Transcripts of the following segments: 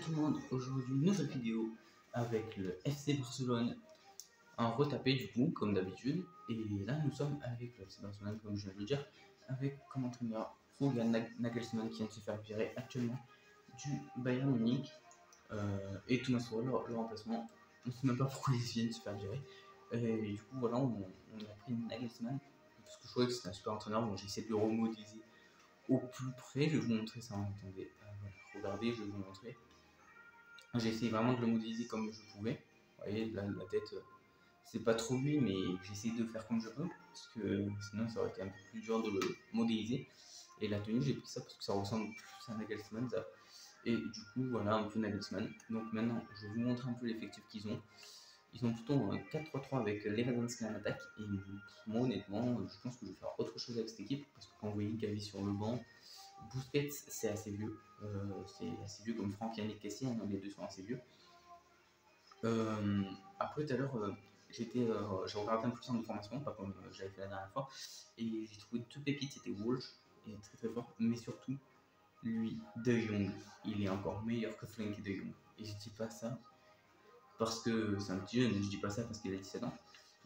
tout le monde, aujourd'hui nouvelle vidéo avec le FC Barcelone en retapé du coup comme d'habitude, et là nous sommes avec le FC Barcelone comme je viens de le dire, avec comme entraîneur Julian Nagelsmann qui vient de se faire virer actuellement du Bayern Munich, et Thomas Tuchel le remplacement. On ne sait même pas pourquoi ils viennent de se faire virer, et du coup voilà on a pris Nagelsmann parce que je trouvais que c'était un super entraîneur. Donc j'ai essayé de le remodéliser au plus près. Je vais vous montrer ça, attendez, voilà, regardez, je vais vous montrer. J'ai essayé vraiment de le modéliser comme je pouvais. Vous voyez, la tête, c'est pas trop lui, mais j'ai essayé de faire comme je peux, parce que sinon ça aurait été un peu plus dur de le modéliser. Et la tenue, j'ai pris ça parce que ça ressemble plus à Nagelsmann, ça. Et du coup, voilà un peu Nagelsmann. Donc maintenant, je vais vous montrer un peu l'effectif qu'ils ont. Ils ont plutôt un 4-3-3 avec Lewandowski en attaque. Et moi, honnêtement, je pense que je vais faire autre chose avec cette équipe, parce que quand vous voyez Gavi sur le banc, Busquets, c'est assez vieux. Comme Franck, Yannick, Kessie, hein, les deux sont assez vieux. Après, tout à l'heure, j'ai regardé un peu plus en formation, pas comme j'avais fait la dernière fois, et j'ai trouvé deux pépites. C'était Walsh, il est très très fort, mais surtout, lui, De Jong, il est encore meilleur que Frenkie De Jong. Et je dis pas ça parce que c'est un petit jeune, je dis pas ça parce qu'il a 17 ans,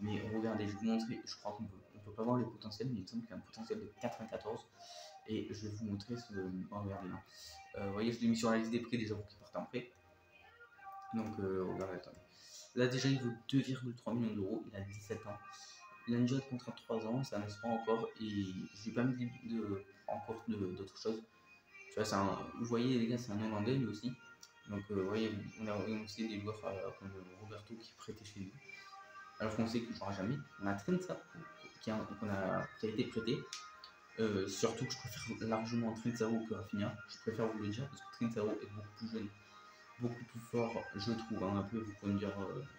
mais regardez, je vais vous montrer, je crois qu'on peut pas voir les potentiels, mais il me semble qu'il y a un potentiel de 94. Et je vais vous montrer ce. Oh, regardez là. Vous voyez, je l'ai mis sur la liste des prix déjà pour qu'il parte en prêt. Donc, regardez, attendez. Là, déjà, il vaut 2,3 millions d'euros. Il a 17 ans. Il a une durée de contrat de 3 ans. C'est un espoir encore. Et je vais pas mis encore d'autres choses. Tu vois, vous voyez, les gars, c'est un Hollandais lui aussi. Donc, vous voyez, on a aussi des joueurs comme Roberto qui est prêté chez nous. Alors qu'on sait qu'il ne jouera jamais. On a Trent qui a été prêté. Surtout que je préfère largement Trincao que Rafinha. Je préfère vous le dire parce que Trincao est beaucoup plus jeune, beaucoup plus fort, je trouve. Hein. Après, vous pouvez me dire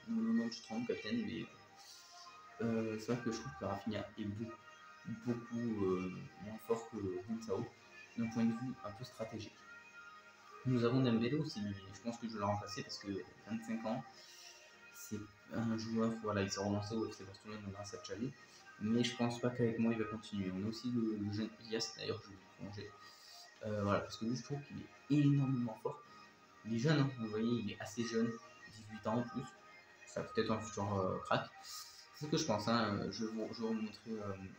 non, je te trompe, capitaine, mais c'est vrai que je trouve que Rafinha est beaucoup moins fort que Trincao d'un point de vue un peu stratégique. Nous avons Dembélé aussi, mais je pense que je vais le remplacer parce que 25 ans, c'est un joueur, voilà, il s'est relancé au FC Barcelone grâce à Xavi. Mais je pense pas qu'avec moi il va continuer. On a aussi le jeune Ilias, d'ailleurs, je vais le prolonger. Voilà, parce que lui, je trouve qu'il est énormément fort. Il est jeune, hein, vous voyez, il est assez jeune, 18 ans en plus. Ça peut être un futur crack. C'est ce que je pense, hein. Je vais vous montrer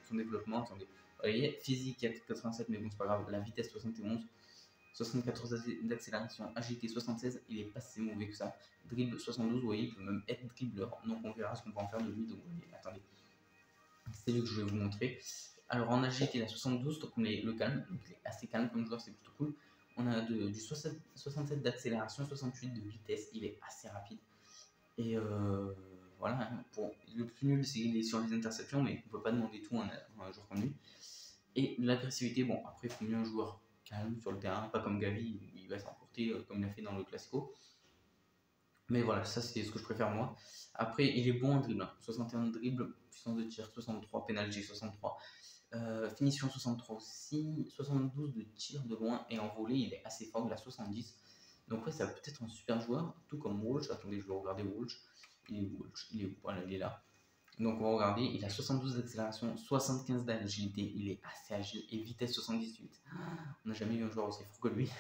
son développement. Attendez, vous voyez, physique 87, mais bon, c'est pas grave. La vitesse 71, 74 d'accélération, agilité 76, il est pas si mauvais que ça. Dribble 72, vous voyez, il peut même être dribbleur. Donc on verra ce qu'on va en faire de lui. Donc vous voyez, attendez, c'est lui que je vais vous montrer. Alors en agilité, il a 72, donc on est le calme, donc il est assez calme comme joueur, c'est plutôt cool. On a du 67 d'accélération, 68 de vitesse, il est assez rapide. Et voilà, hein, le plus nul, c'est qu'il est sur les interceptions, mais on ne peut pas demander tout à un joueur comme lui. Et l'agressivité, bon, après, il faut mieux un joueur calme sur le terrain, pas comme Gavi, il va s'emporter comme il a fait dans le Classico. Mais voilà, ça c'est ce que je préfère moi. Après, il est bon en dribble, hein. 61 de dribble, puissance de tir 63, pénalty 63, finition 63 aussi, 72 de tir de loin, et en volée il est assez fort, il a 70. Donc ouais, ça peut être un super joueur, tout comme Walsh. Attendez, je vais regarder Walsh. Voilà, il est là. Donc on va regarder, il a 72 d'accélération, 75 d'agilité, il est assez agile, et vitesse 78. On n'a jamais eu un joueur aussi fort que lui.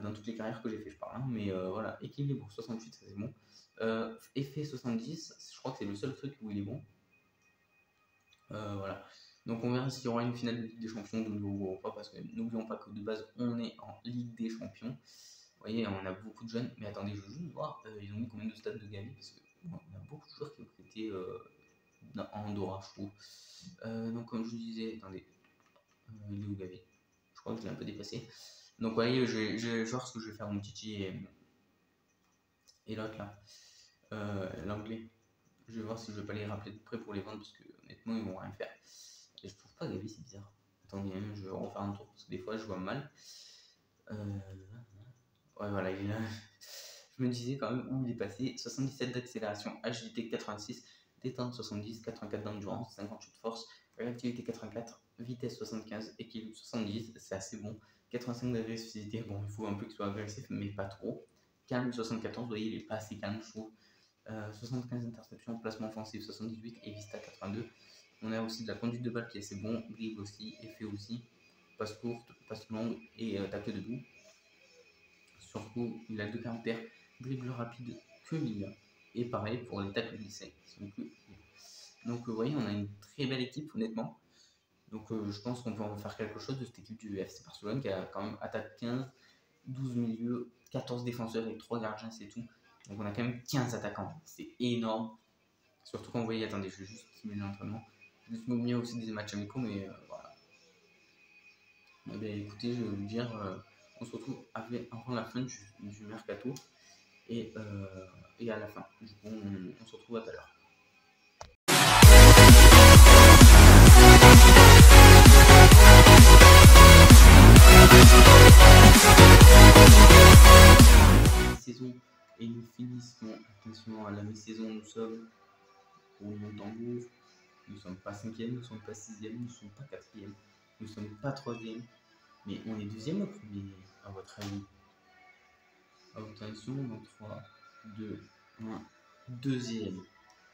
Dans toutes les carrières que j'ai fait, je parle, hein, mais voilà, équilibre 68, ça c'est bon. Effet 70, je crois que c'est le seul truc où il est bon. Voilà. Donc on verra s'il y aura une finale de Ligue des Champions de nouveau ou pas, parce que n'oublions pas que de base on est en Ligue des Champions. Vous voyez, on a beaucoup de jeunes, mais attendez, je veux juste voir, ils ont mis combien de stades de Gavi, parce que bon, on a beaucoup de joueurs qui ont été en Andorra, je trouve. Donc comme je vous disais, attendez, il est où Gavi? Je crois que je l'ai un peu dépassé. Donc vous voyez, je vais voir ce que je vais faire mon Titi et l'autre là, l'anglais. Je vais voir si je vais pas les rappeler de près pour les vendre, parce que honnêtement ils vont rien faire. Et je trouve pas Gavi, c'est bizarre. Attendez, je vais refaire un tour parce que des fois je vois mal. Ouais, voilà, il est là. Je me disais quand même où il est passé. 77 d'accélération, agilité 86, détente 70, 84 d'endurance, 58 de force, réactivité 84, vitesse 75, équilibre 70, c'est assez bon. 85 d'agressivité, bon, il faut un peu qu'il soit agressif, mais pas trop. Calme 74, vous voyez, il est pas assez calme, je trouve. 75 interceptions, placement offensif 78 et vista 82. On a aussi de la conduite de balle qui est assez bon, dribble aussi, effet aussi, passe courte, passe longue et tacle debout. Surtout, il a 2 caractères, dribble rapide que Liga. Et pareil pour les tacles glissés. Donc, vous voyez, on a une très belle équipe, honnêtement. Donc, je pense qu'on peut en faire quelque chose de cette équipe du FC Barcelone qui a quand même attaque 15, 12 milieux, 14 défenseurs et 3 gardiens, c'est tout. Donc, on a quand même 15 attaquants. C'est énorme. Surtout quand vous voyez, attendez, je vais juste simuler l'entraînement. Je vais me aussi des matchs amicaux, mais voilà. Eh bien, écoutez, je vais vous dire, on se retrouve avant la fin du mercato et à la fin. Du coup, on se retrouve à tout à l'heure. Saison et nous finissons, attention à la mi-saison, nous sommes pour le Montembourg, nous ne sommes pas 5e, nous ne sommes pas 6e, nous ne sommes pas 4e, nous ne sommes pas 3e, mais on est 2e ou premier à votre avis? Attention, dans 3, 2, 1, 2e.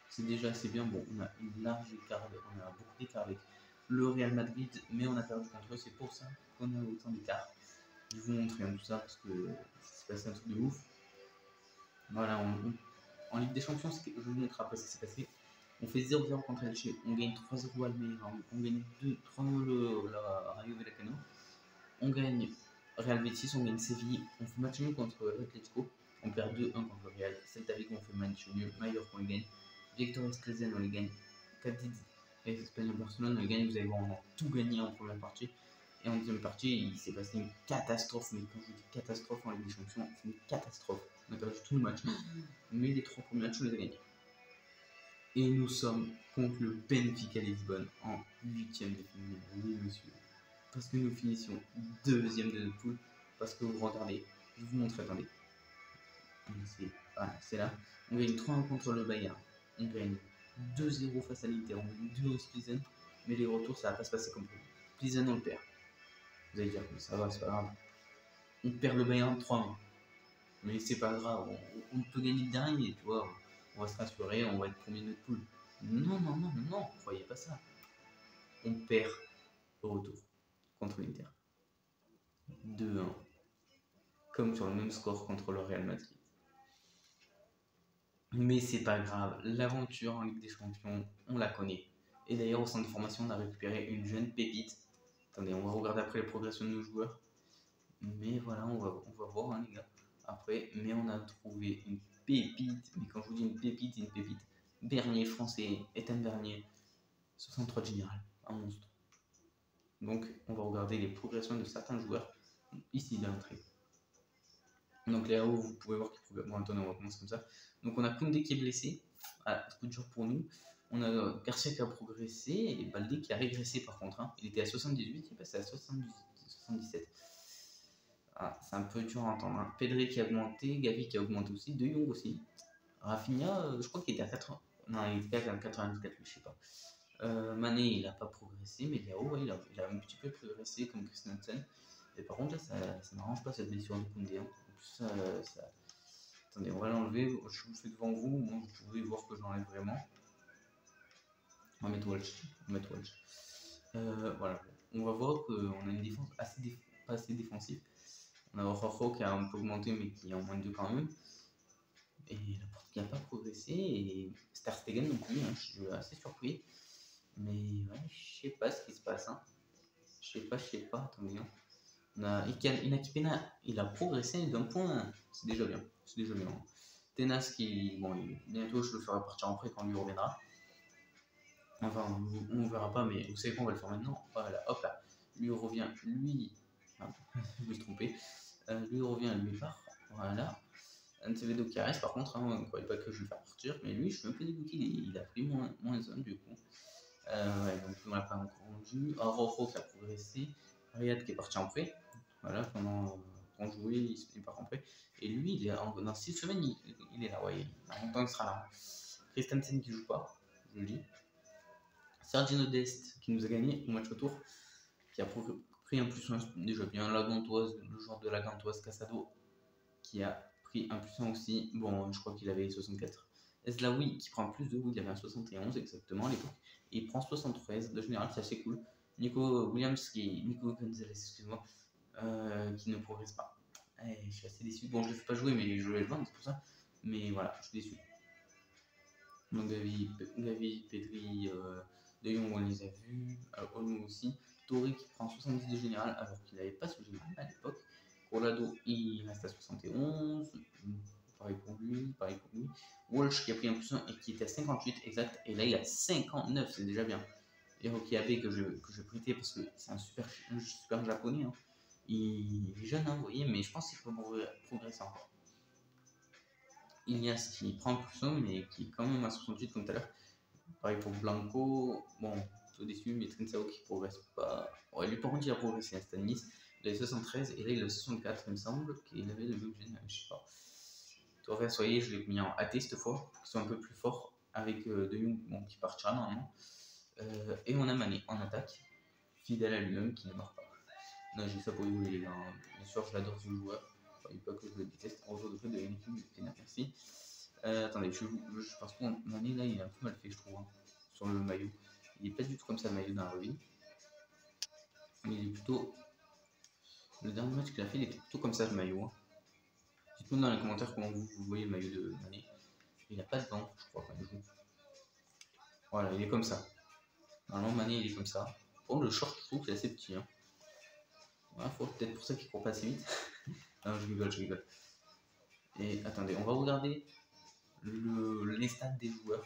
C'est déjà assez bien. Bon, on a une large écart, on a beaucoup d'écart avec le Real Madrid, mais on a perdu contre eux, c'est pour ça qu'on a autant d'écart. Je vais vous montrer tout ça parce que c'est passé un truc de ouf. Voilà, en Ligue des Champions, je vous montre après ce qui s'est passé. On fait 0-0 contre Elche, on gagne 3-0 à Almeida, on gagne 2-3 le Rayo Vallecano, on gagne Real Betis, on gagne Séville, on fait match nul contre Atletico, on perd 2-1 contre le Real, Celta Vigo on fait match nul, Mallorca on les gagne, Victoria Pilsen on les gagne, Cadiz et Espagnol Barcelone on les gagne. Vous allez voir, on a tout gagné en première partie. Et en deuxième partie, il s'est passé une catastrophe. Mais quand je dis catastrophe en Ligue des Champions, c'est une catastrophe. On a perdu tout le match. Mais les 3 premiers matchs, on les a gagnés. Et nous sommes contre le Benfica Lisbonne en 8e de finale. Oui, monsieur. Parce que nous finissions 2e de notre poule. Parce que vous regardez, je vous montre, attendez. Voilà, c'est là. On gagne 3-1 contre le Bayern. On gagne 2-0 face à l'Inter. On gagne 2 au Pilsen. Mais les retours, ça va pas se passer comme prévu. Pilsen, on le perd. Vous allez dire que ça va, c'est pas grave. On perd le Bayern 3-1. Mais c'est pas grave, on peut gagner le dernier, tu vois. On va se rassurer, on va être premier de notre poule. Non, vous voyez pas ça. On perd au retour contre l'Inter. 2-1. Comme sur le même score contre le Real Madrid. Mais c'est pas grave, l'aventure en Ligue des Champions, on la connaît. Et d'ailleurs, au centre de formation, on a récupéré une jeune pépite. Attendez, on va regarder après les progressions de nos joueurs. Mais voilà, on va voir, hein, les gars. Après, mais on a trouvé une pépite. Mais quand je vous dis une pépite, c'est une pépite. Bernier français, Étienne Bernier, 63 de général, un monstre. Donc, on va regarder les progressions de certains joueurs ici d'entrée. Donc là-haut, vous pouvez voir qu'il progresse. Bon, attendez, on va commencer comme ça. Donc, on a Koundé qui est blessé. Ah, c'est coup dur pour nous. On a Garcia qui a progressé et Baldé qui a régressé par contre. Hein. Il était à 78, il est passé à 77. Ah, c'est un peu dur à entendre. Hein. Pedri qui a augmenté, Gavi qui a augmenté aussi, De Jong aussi. Rafinha, je crois qu'il était à 80. Non, il était à 94, je sais pas. Mané, il n'a pas progressé, mais Léo, ouais, il a un petit peu progressé comme Christensen. Et par contre, là, ça n'arrange pas cette blessure de Koundé. Hein. En plus, attendez, on va l'enlever. Je vous le fais devant vous. Moi, vous pouvez voir que je l'enlève vraiment. On va mettre Walsh. Voilà. On va voir qu'on a une défense pas assez défensive. On a Rojo qui a un peu augmenté, mais qui est en moins de 2 quand même. Et la porte qui n'a pas progressé. Et Ter Stegen non plus. Hein. Je suis assez surpris. Mais ouais, je sais pas ce qui se passe. Hein. Je sais pas. Attendez. Hein. On a Inaki Pena, il a progressé d'un point. C'est déjà bien. Tenas qui, bon, bientôt je le ferai partir après quand lui reviendra. Enfin, on ne verra pas, mais vous savez quoi, on va le faire maintenant. Voilà, hop là. Lui revient, je me suis trompé. Lui revient, lui part. Voilà. Antevedo qui reste, par contre, hein, on ne croyait pas que je vais le faire partir, mais lui, je suis un peu dégoûté, il a pris moins 1 du coup. Ouais, donc on l'a pas encore vu. Rojo qui a progressé. Riyad qui est parti en prêt. Voilà, pendant qu'on jouait, il part en prêt. Et lui, dans 6 semaines, il est là, ouais, il a longtemps qu'il sera là. Christensen qui joue pas, je le dis. Sergino Dest qui nous a gagné au match retour, qui a pris un plus 1 déjà bien. La Gantoise, le joueur de la Gantoise, Casado, qui a pris un plus 1 aussi. Bon, je crois qu'il avait 64. Eslaoui qui prend plus de goût, il avait un 71 exactement à l'époque. Et il prend 73 de général, c'est assez cool. Nico Gonzalez, excuse-moi, qui ne progresse pas. Je suis assez déçu. Bon, je ne le fais pas jouer, mais je vais le vendre, c'est pour ça. Mais voilà, je suis déçu. Donc Gavi, Pedri, De Jong, on les a vus. Olmo aussi. Touré qui prend 70 de général alors qu'il n'avait pas ce général à l'époque. Colado, il reste à 71. Pareil pour lui, pareil pour lui. Walsh qui a pris un plus 1 et qui était à 58 exact. Et là, il a 59, c'est déjà bien. Et Rocky Abe que je prêtais parce que c'est un super japonais. Hein. Il est jeune, hein, vous voyez, mais je pense qu'il peut progresser encore. Ilias qui prend le plus 1 mais qui est quand même à 68 comme tout à l'heure. Pareil pour Blanco, bon, tout déçu, mais Trincao qui progresse pas. Ouais, lui par contre il a progressé à Stan Nice. Il a 73 et là il a 64 il me semble, qu'il avait le même gène, je sais pas. Torres, soyez, je l'ai mis en AT cette fois, pour qu'il soit un peu plus fort, avec De Jong bon, qui partira normalement. Et on a Mané en attaque, fidèle à lui-même, qui ne meurt pas. Non, j'ai ça pour rigoler les gars, hein. Bien sûr je l'adore ce joueur, enfin, il pas que je le déteste, en jour de fait de Heineken, merci. Attendez, je pense que Mané là il est un peu mal fait je trouve, hein, sur le maillot. Il est pas du tout comme ça le maillot dans la revue. Mais il est plutôt. Le dernier match qu'il a fait, il était plutôt comme ça le maillot. Hein. Dites-moi dans les commentaires comment vous voyez le maillot de Mané. Il n'a pas de dents, je crois, quand il joue. Voilà, il est comme ça. Normalement, Mané il est comme ça. Bon, le short, je trouve qu'il est assez petit. Hein. Voilà, peut-être pour ça qu'il court pas assez vite. Non, je rigole. Et attendez, on va regarder les stats des joueurs.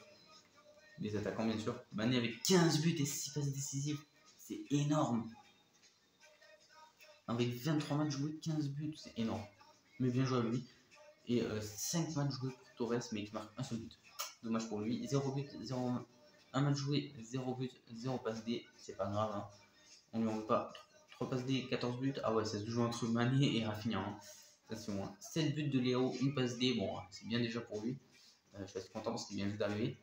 Les attaquants, bien sûr. Mané avec 15 buts et 6 passes décisives. C'est énorme. Avec 23 matchs joués, 15 buts, c'est énorme. Mais bien joué à lui. Et 5 matchs joués pour Torres, mais qui marque un seul but. Dommage pour lui. 0 but, 0, 1 match joué, 0 but, 0 passe D. C'est pas grave. Hein. On lui en veut pas. 3 passes D, 14 buts. Ah ouais, ça se joue entre Mané et Rafinha. Hein. Ça c'est moins. 7 buts de Léo, 1 passe D. Bon, c'est bien déjà pour lui. Je suis assez content parce qu'il vient juste d'arriver.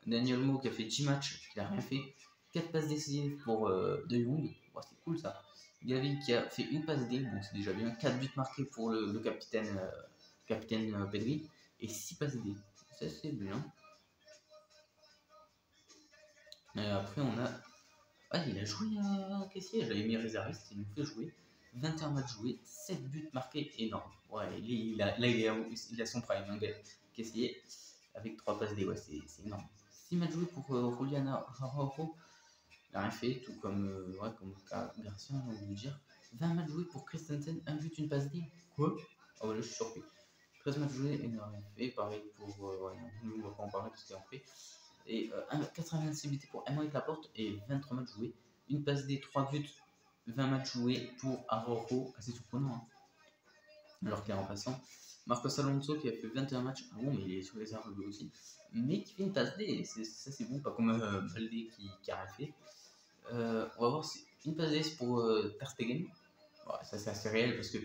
Daniel Mo qui a fait 10 matchs, qui n'a rien fait. 4 passes décisives pour De Jong. Oh, c'est cool ça. Gavi qui a fait une passe D, bon c'est déjà bien. 4 buts marqués pour le capitaine, Pedri. Et 6 passes D. Ça c'est bien. Et après on a. Ah, il a joué à Caissier, j'avais mis réserviste, il nous fait jouer. 21 matchs joués, 7 buts marqués, énorme. Ouais, il a son prime, hein, Caissier, avec 3 passes D, ouais, c'est énorme. 6 matchs joués pour Juliana Araujo. Il n'a rien fait, tout comme, comme Garcia, j'ai envie de dire. 20 matchs joués pour Christensen, 1 but, une passe D. Quoi? Ah ouais, là je suis surpris. 13 matchs joués et il n'a rien fait. Pareil pour. Nous, on va pas en parler parce qu'il en fait. Et 86 buts pour Emmerich Laporte et 23 matchs joués. Une passe D, 3 buts, 20 matchs joués pour Araujo. Assez surprenant, hein. Alors qu'il est remplaçant. Marcos Alonso qui a fait 21 matchs. Ah bon, mais il est sur les arts aussi. Mais qui fait une passe D. Ça, c'est bon, pas comme Baldé qui a rien fait. On va voir si une passe D pour Ter Stegen. Ouais, ça c'est assez réel parce que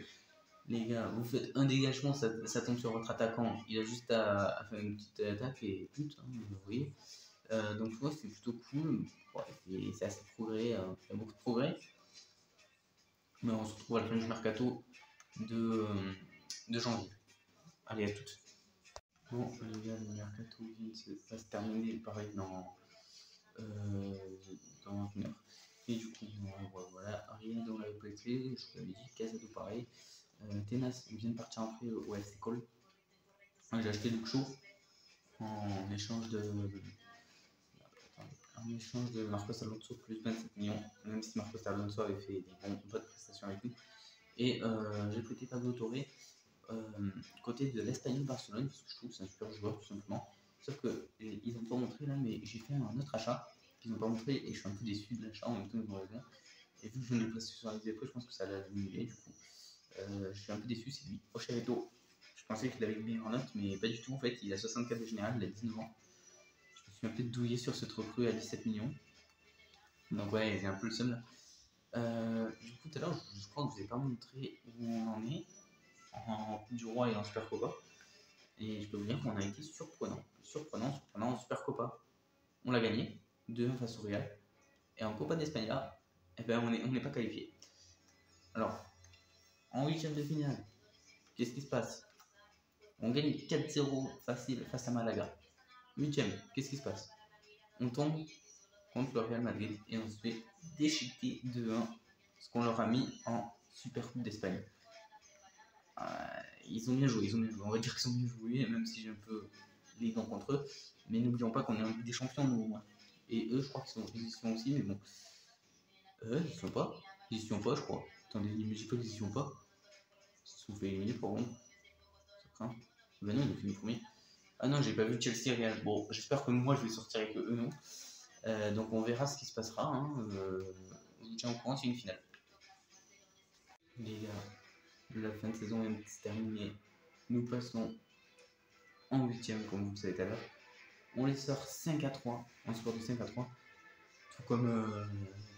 les gars, vous faites un dégagement, ça tombe sur votre attaquant. Il a juste à faire une petite attaque et but, hein, vous voyez. Donc ouais, c'est plutôt cool. Ouais, c'est assez progrès, il y a beaucoup de progrès. Mais on se retrouve à la fin du mercato de janvier. Allez, à toutes. Bon, les gars, le mercato va se terminer pareil dans une heure. Et du coup, voilà, rien dans la PlayStation, je vous l'avais dit, Casado pareil. Tenas vient de partir après au FC Cole. J'ai acheté Luke Shaw en échange de Marcos Alonso plus 27 millions, même si Marcos Alonso avait fait des bonnes prestations avec nous. Et j'ai prêté Pablo Torre côté de l'Espagnol Barcelone parce que je trouve que c'est un super joueur tout simplement. Sauf qu'ils n'ont pas montré là, mais j'ai fait un autre achat qu'ils n'ont pas montré et je suis un peu déçu de l'achat en même temps ils m'ont raison. Et vu que je ne l'ai pas sur les épaules, je pense que ça l'a diminué du coup. Je suis un peu déçu, c'est lui. Ocheveto. Je pensais qu'il avait mis en note, mais pas du tout en fait. Il a 64 de général, il a 19 ans. Je me suis un peu douillé sur cette recrue à 17 millions. Donc ouais, j'ai un peu le seum là. Du coup, tout à l'heure, je crois que je vous ai pas montré où on en est en Coupe du Roi et en Super Copa. Et je peux vous dire qu'on a été surprenant en Super Copa. On l'a gagné 2-1 face au Real. Et en Copa d'Espagne, eh ben, on n'est pas qualifié. Alors, en huitième de finale, qu'est-ce qui se passe? On gagne 4-0 facile face à Malaga. Huitième, qu'est-ce qui se passe? On tombe contre le Real Madrid et on se fait déchiqueter 2-1, ce qu'on leur a mis en Super Coupe d'Espagne. ils ont bien joué, on va dire qu'ils ont bien joué, même si j'ai un peu les dents contre eux. Mais n'oublions pas qu'on est en Ligue des Champions, nous. Et eux, je crois qu'ils y sont aussi, mais bon. Ils y sont pas. Ils y sont pas, je crois. Attendez, ne me dis pas qu'ils y sont pas. Ils se sont fait éliminer pour bon. Ça craint. Ben non, ils ont fini premier. Ah non, j'ai pas vu Chelsea Real. Bon, j'espère que moi je vais sortir avec eux, non. Donc on verra ce qui se passera. Hein. On vous tient au courant, c'est une finale. Les gars, la fin de saison vient de se terminer. Nous passons en 8ème, comme vous le savez tout à l'heure. On les sort 5-3, un score de 5-3. Tout comme.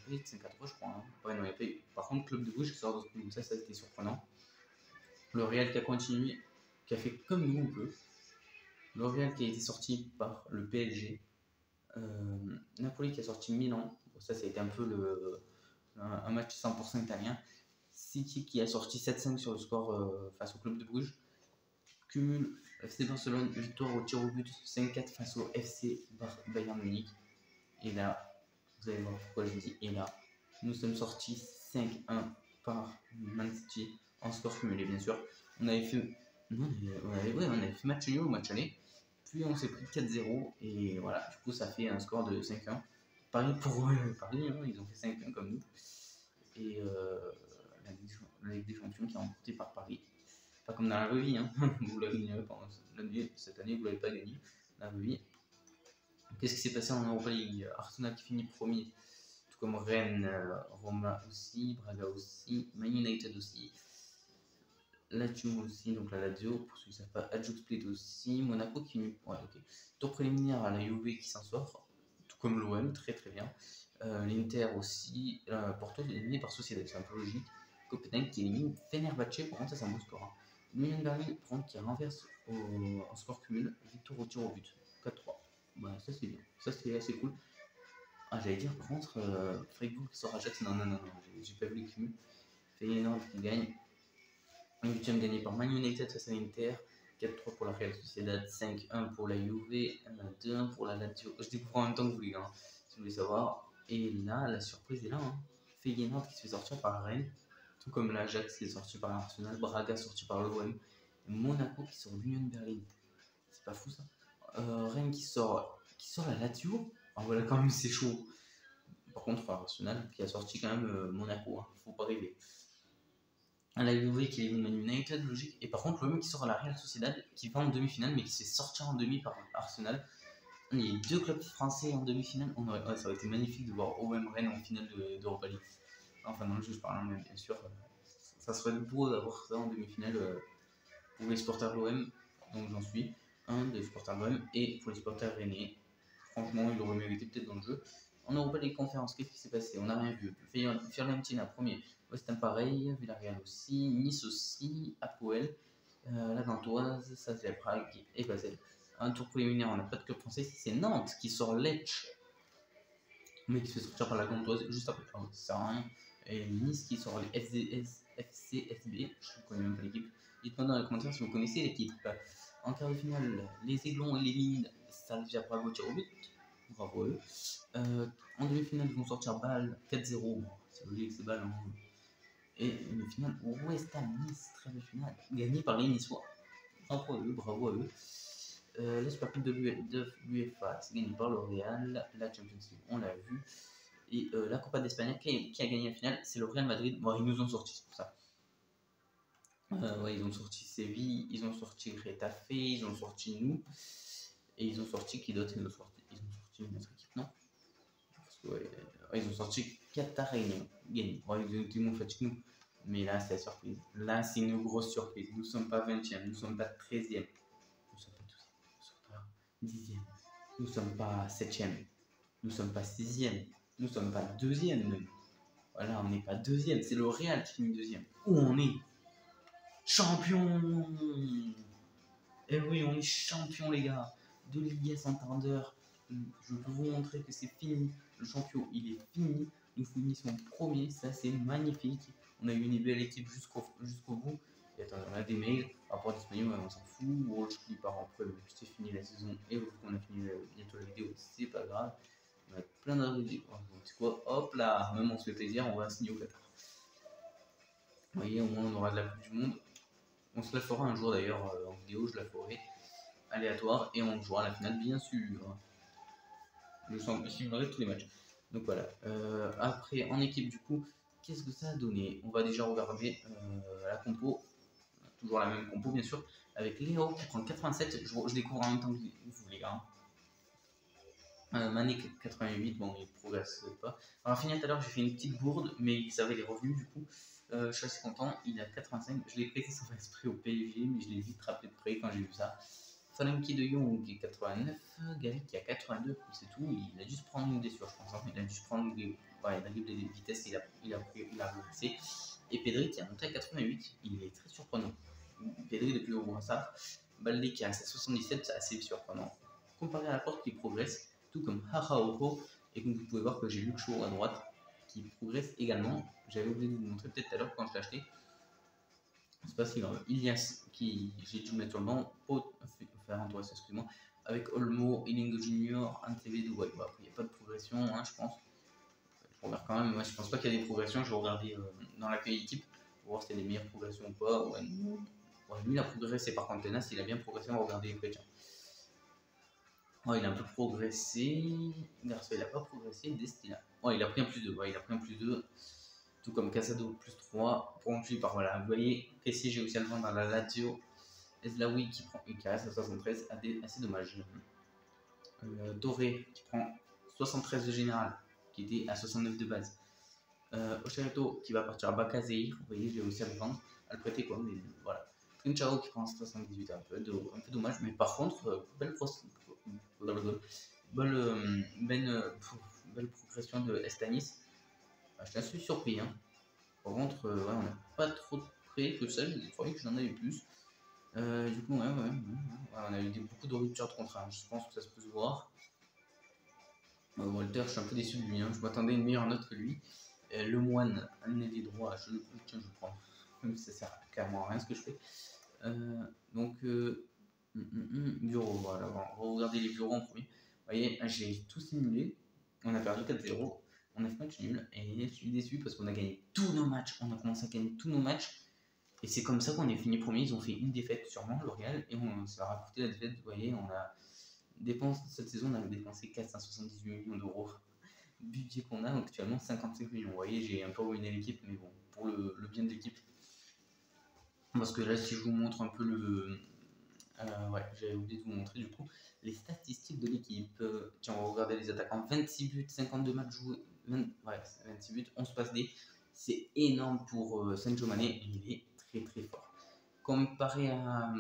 Oui, 5-3, je crois. Hein. Ouais, non, il n'y a pas eu. Par contre, Club de Bruges qui sort de ce coup, ça a été surprenant. Le Real qui a continué, qui a fait comme nous un peu. Le Real qui a été sorti par le PSG. Napoli qui a sorti Milan. Bon, ça a été un peu un match 100% italien. City qui a sorti 7-5 sur le score face au Club de Bruges. Cumul FC Barcelone, victoire au tir au but 5-4 face au FC Bayern Munich. Et là, vous allez voir pourquoi je vous dis. Et là, nous sommes sortis 5-1 par Man City en score cumulé, bien sûr. On avait fait, on avait fait match nul au match aller. Puis on s'est pris 4-0. Et voilà, du coup, ça fait un score de 5-1. Pareil pour Paris, hein, ils ont fait 5-1 comme nous. Et la Ligue des Champions qui est remportée par Paris. Pas comme dans la vraie vie, hein. Vous l'avez gagné pendant cette année, vous l'avez pas gagné dans la vraie vie. Qu'est-ce qui s'est passé en Europa League? Arsenal qui finit premier, tout comme Rennes, Roma aussi, Braga aussi, Man United aussi, Lazio aussi, donc la Lazio, pour ceux qui ne savent pas, Ajax Split aussi, Monaco qui finit. Ouais, ok. Tour préliminaire à la Juve qui s'en sort, tout comme l'OM, très très bien. L'Inter aussi, Porto est éliminé par Sociedad, c'est un peu logique. Copenhague qui élimine Fenerbahçe, par contre ça c'est un bon score. Hein. Union Berlin, par contre, qui renverse en score cumul, victoire au tir au but, 4-3. Bah ça c'est bien, ça c'est assez cool. Ah j'allais dire par contre, Freiburg qui sort Ajax, non, j'ai pas vu les cumuls. Feyenoord qui gagne, un 8ème gagné par Man United face à l'Inter, 4-3 pour la Real Sociedad, 5-1 pour la Juve, 2-1 pour la Lazio. Je découvre en même temps que vous les gars, hein, si vous voulez savoir. Et là, la surprise est là, hein. Feyenoord qui se fait sortir par Rennes, tout comme l'Ajax qui est sorti par l'Arsenal, Braga sorti par l'OM, Monaco qui sort l'Union Berlin. C'est pas fou ça. Rennes qui sort la Lazio. Ah voilà, quand même c'est chaud. Par contre, Arsenal qui a sorti quand même Monaco, hein. Faut pas rêver. La Juve qui élimine Man United, logique. Et par contre, l'OM qui sort à la Real Sociedad, qui va en demi-finale, mais qui se fait sortir en demi par Arsenal. Il y a deux clubs français en demi-finale. Ça aurait été magnifique de voir OM Rennes en finale d'Europa League. Enfin, dans le jeu, je parle, mais bien sûr, ça serait beau d'avoir ça en demi-finale pour les supporters de l'OM. Donc j'en suis un des supporters de l'OM. Et pour les supporters rennais, franchement, il aurait mérité peut-être dans le jeu. En Europa League Conférence, qu'est-ce qui s'est passé? On n'a rien vu. Fiorentina premier. West Ham pareil, Villarreal aussi, Nice aussi, Apoel, la Gantoise, ça c'est la Prague et Basel. Un tour préliminaire, on n'a pas de club français, c'est Nantes qui sort Lecce, mais qui se fait sortir par la Gantoise juste après. Ah, ça sert à rien. Et Nice qui sort les FCSB, je ne connais même pas l'équipe. Dites-moi dans les commentaires si vous connaissez l'équipe. En quart de finale, les Aiglons éliminent Slavia Prague au tir au but. Bravo à eux. En demi-finale, ils vont sortir Bâle 4-0. C'est logique, c'est Bâle. Hein. Et une finale West Ham Nice, très belle finale, gagnée par les Niçois. Bravo à eux. La Super Coupe de l'UEFA, c'est gagné par le Real. La Champions League, on l'a vu. Et la Copa d'Espagne, qui a gagné la finale, c'est le Real Madrid. Bon, ils nous ont sorti, c'est pour ça. Ouais, ils ont sorti Séville, ils ont sorti Retafe, ils ont sorti nous. Et ils ont sorti qui d'autre? Ils ont sorti une autre équipe, non? Parce que, ouais, ils ont sorti Qatar et gagné. Ouais, ils ont été moins fatigués que nous. Mais là, c'est la surprise. Là, c'est une grosse surprise. Nous ne sommes pas 20e, nous ne sommes pas 13e. Nous ne sommes pas 12e, nous ne sommes pas 10e. Nous ne sommes pas 7e. Nous ne sommes pas 6e. Nous ne sommes pas 2e. Voilà, on n'est pas 2e. C'est le Real qui finit 2e. Où on est? Champion! Eh oui, on est champion, les gars. De Ligue Santander. Je peux vous montrer que c'est fini. Le champion, il est fini. Nous finissons premier. Ça, c'est magnifique. On a eu une belle équipe jusqu'au bout. Et attends, on a des mails. Rapport disponible, on s'en fout. Walsh qui part en preuve. C'est fini la saison. Et on a fini bientôt la vidéo. C'est pas grave. On a plein de vidéos. C'est quoi? Hop là. Même on se fait plaisir. On va signer au Qatar. Vous voyez, au moins on aura de la Coupe du Monde. On se la fera un jour d'ailleurs en vidéo, je la ferai aléatoire et on jouera à la finale bien sûr. Je simulerai tous les matchs. Donc voilà. Après en équipe du coup, qu'est-ce que ça a donné? On va déjà regarder la compo. Toujours la même compo bien sûr. Avec Léo qui prend 87. Je découvre en même temps que vous les gars. Mané 88, bon il progresse pas. On va finir tout à l'heure, j'ai fait une petite bourde, mais il savait les revenus du coup. Je suis assez content, il a 85. Je l'ai prêté sans faire exprès au PSG, mais je l'ai vite rappelé de près quand j'ai vu ça. Salamki de Young qui est 89, Gary qui a 82, c'est tout. Il a dû se prendre une blessure, je pense. Hein. Il a dû se prendre une vitesse, il a progressé. Et Pedri qui a monté à 88, il est très surprenant. Pedri depuis au brassard. Balde qui a 77, c'est assez surprenant. Comparé à la porte qui progresse, tout comme Haraoko, et comme vous pouvez voir que j'ai Luke Shaw à droite qui progresse également. J'avais oublié de vous montrer peut-être tout à l'heure quand je l'ai acheté. C'est pas si grave. Ilias qui j'ai dû mettre sur le banc, faire un tour, excuse-moi, avec Olmo, Elingo Junior, Antv de White. Il n'y a pas de progression, hein, je pense. Je regarde quand même, moi je pense pas qu'il y a des progressions. Je vais regarder dans l'accueil équipe pour voir s'il y a des meilleures progressions ou pas. Ouais, lui il a progressé, par contre Tenas il a bien progressé, on va regarder les prétiens. Ouais, il a un peu progressé. Garcia, il a pas progressé. Destina. Ouais, il a pris un plus 2. Ouais, il a pris un plus 2. Tout comme Casado, plus 3. Poursuivi par, voilà, vous voyez, Kessie, j'ai aussi à le vendre dans la Lazio. Eslaoui qui reste à 73. Assez dommage. Doré qui prend 73 de général, qui était à 69 de base. Ocherito qui va partir à Bakazeir. Vous voyez, j'ai aussi à le vendre. À le prêter, quoi. Mais voilà. Trinchao qui prend 78. Un peu dommage. Mais par contre, belle progression de Estanis. Je suis assez surpris. Hein. Par contre, ouais, on n'a pas trop de prêts que ça. Je croyais que j'en avais plus. Du coup, ouais, on a eu beaucoup de ruptures de contrat. Je pense que ça se peut se voir. Walter, je suis un peu déçu de lui. Hein. Je m'attendais à une meilleure note que lui. Le moine, un nez des droits, tiens, je le prends. Même si ça sert clairement à rien ce que je fais. Bureau, voilà. On va regarder les bureaux en premier. Vous voyez, j'ai tout simulé. On a perdu 4-0. On a fait match nul. Et je suis déçu parce qu'on a gagné tous nos matchs. On a commencé à gagner tous nos matchs. Et c'est comme ça qu'on est fini premier. Ils ont fait une défaite sûrement, L'Oréal. Et ça a coûté la défaite. Vous voyez, cette saison, on a dépensé 478 millions d'euros. Le budget qu'on a actuellement, 55 millions. Vous voyez, j'ai un peu ruiné l'équipe. Mais bon, pour le bien de l'équipe. Parce que là, si je vous montre un peu ouais, j'avais oublié de vous montrer du coup les statistiques de l'équipe. Tiens, on va regarder les attaquants. 26 buts, 52 matchs joués, 26 buts, 11 passes D. C'est énorme pour Sadio Mané. Il est très très fort. Comparé à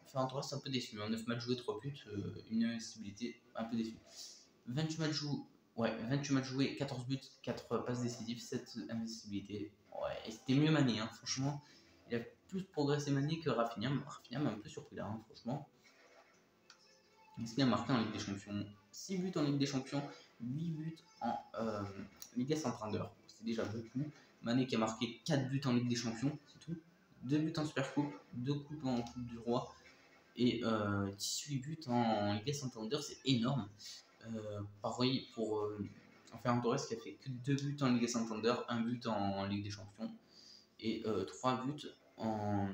Ferran Torres, c'est un peu déçu. 9 matchs joués, 3 buts, une invincibilité, un peu déçu. 28 matchs joués, 14 buts, 4 passes décisives, 7 invincibilités. Ouais, et c'était mieux Mané, hein, franchement. Il a plus progressé Mané que Rafinha. Rafinha m'a un peu surpris là, hein, franchement. Est-ce qu'il a marqué en Ligue des Champions? 6 buts en Ligue des Champions, 8 buts en Liga Santander. C'est déjà beaucoup. Mané qui a marqué 4 buts en Ligue des Champions, c'est tout. 2 buts en Supercoupe, 2 coupes en Coupe du Roi et 18 buts en Liga Santander, c'est énorme. Pareil pour Ferran Torres qui a fait que 2 buts en Liga Santander, 1 but en Ligue des Champions et 3 buts en.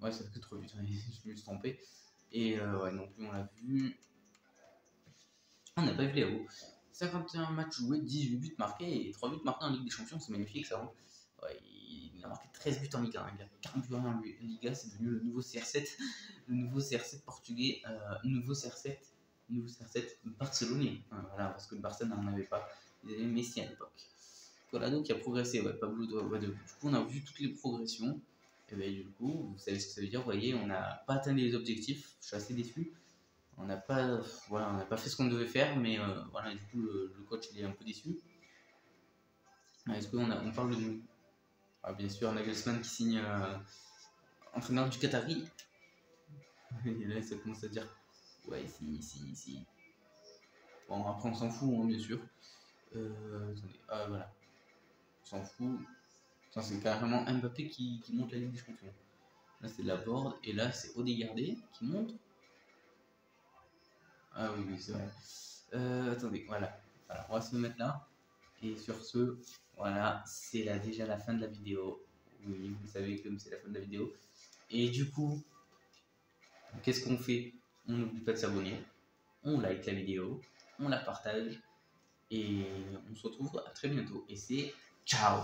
Ouais, ça fait que 3 buts, je me suis trompé. Et ouais, non plus, on l'a vu. On n'a pas vu Léo. 51 matchs joués, 18 buts marqués et 3 buts marqués en Ligue des Champions, c'est magnifique ça. Hein. Ouais, il a marqué 13 buts en Liga. Hein. Il a carburé en Liga, c'est devenu le nouveau CR7, le nouveau CR7 portugais, nouveau CR7 barcelonais. Hein, voilà, parce que le Barça n'en avait pas. Ils avaient Messi à l'époque. Colado qui a progressé, ouais, Pablo du coup, on a vu toutes les progressions. Et bien, du coup, vous savez ce que ça veut dire. Vous voyez, on n'a pas atteint les objectifs. Je suis assez déçu. On n'a pas fait ce qu'on devait faire, mais voilà, du coup, le coach il est un peu déçu. Est-ce qu'on parle de nous? Bien sûr, Nagelsmann qui signe entraîneur du Qatari. Et là, ça commence à dire ouais, si. Bon, après, on s'en fout, hein, bien sûr. Attendez, voilà. On s'en fout. C'est carrément Mbappé qui monte la Ligue des Champions. Là, c'est Laborde, et là, c'est Odegardé qui monte. Ah oui, c'est vrai. Attendez, voilà. On va se mettre là. Et sur ce, voilà, c'est déjà la fin de la vidéo. Oui, vous savez que c'est la fin de la vidéo. Et du coup, qu'est-ce qu'on fait? On n'oublie pas de s'abonner, on like la vidéo, on la partage et on se retrouve à très bientôt. Et c'est ciao!